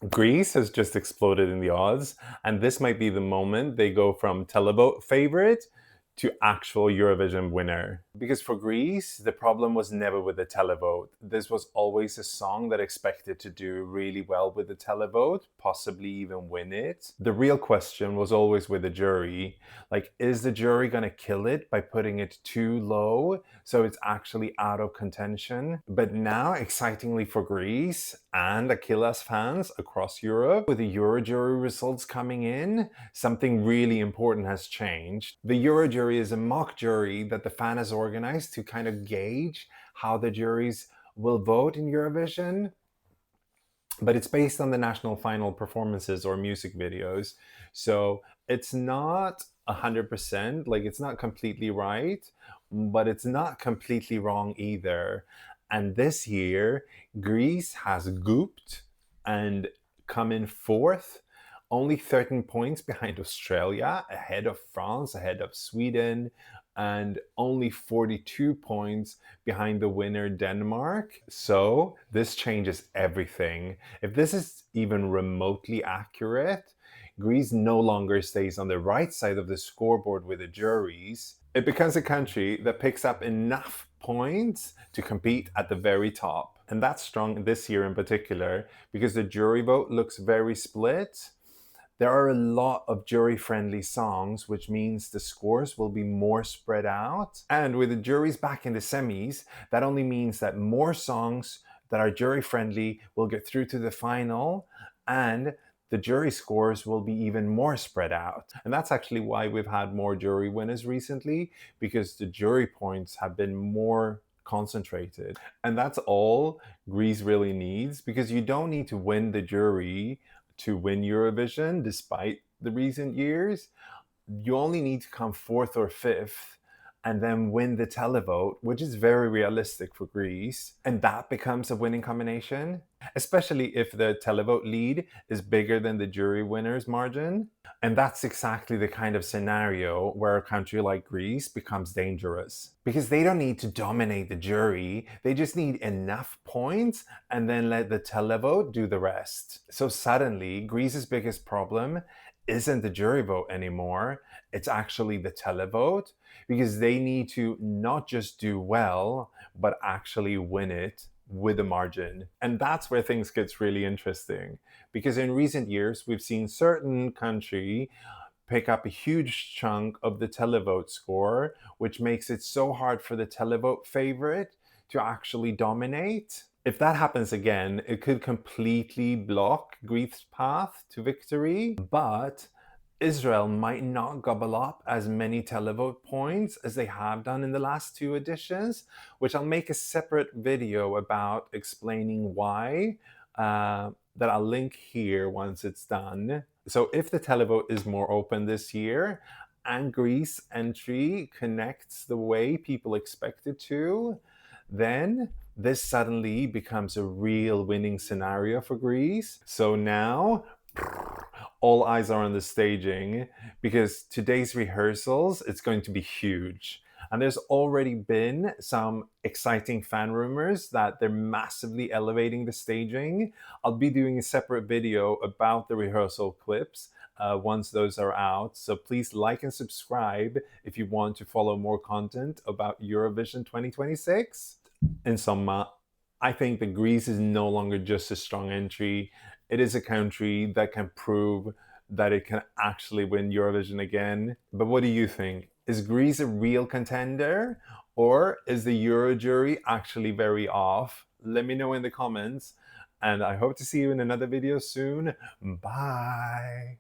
Greece has just exploded in the odds, and this might be the moment they go from televote favorite to actual Eurovision winner. Because for Greece, the problem was never with the televote. This was always a song that expected to do really well with the televote, possibly even win it. The real question was always with the jury. Like, is the jury gonna kill it by putting it too low so it's actually out of contention? But now, excitingly for Greece and Achilles fans across Europe, with the Eurojury results coming in, something really important has changed. The Eurojury is a mock jury that the fan has organized to kind of gauge how the juries will vote in Eurovision, but it's based on the national final performances or music videos. So it's not 100%, like it's not completely right, but it's not completely wrong either. And this year, Greece has gooped and come in fourth, only 13 points behind Australia, ahead of France, ahead of Sweden, and only 42 points behind the winner Denmark. So this changes everything. If this is even remotely accurate, Greece no longer stays on the right side of the scoreboard with the juries. It becomes a country that picks up enough points to compete at the very top. And that's strong this year in particular because the jury vote looks very split. There are a lot of jury-friendly songs, which means the scores will be more spread out. And with the juries back in the semis, that only means that more songs that are jury-friendly will get through to the final, and the jury scores will be even more spread out. And that's actually why we've had more jury winners recently, because the jury points have been more concentrated. And that's all Greece really needs, because you don't need to win the jury to win Eurovision, despite the recent years. You only need to come fourth or fifth and then win the televote, which is very realistic for Greece. And that becomes a winning combination, especially if the televote lead is bigger than the jury winner's margin. And that's exactly the kind of scenario where a country like Greece becomes dangerous. Because they don't need to dominate the jury, they just need enough points and then let the televote do the rest. So suddenly, Greece's biggest problem isn't the jury vote anymore, it's actually the televote, because they need to not just do well, but actually win it with a margin. And that's where things gets really interesting, because in recent years, we've seen certain country pick up a huge chunk of the televote score, which makes it so hard for the televote favorite to actually dominate. If that happens again, it could completely block Greece's path to victory, but Israel might not gobble up as many televote points as they have done in the last two editions, which I'll make a separate video about explaining why, that I'll link here once it's done. So if the televote is more open this year and Greece entry connects the way people expect it to, then this suddenly becomes a real winning scenario for Greece. So now all eyes are on the staging, because today's rehearsals, it's going to be huge. And there's already been some exciting fan rumors that they're massively elevating the staging. I'll be doing a separate video about the rehearsal clips once those are out. So please like and subscribe if you want to follow more content about Eurovision 2026. In summa, I think that Greece is no longer just a strong entry. It is a country that can prove that it can actually win Eurovision again. But what do you think? Is Greece a real contender? Or is the Eurojury actually very off? Let me know in the comments. And I hope to see you in another video soon. Bye.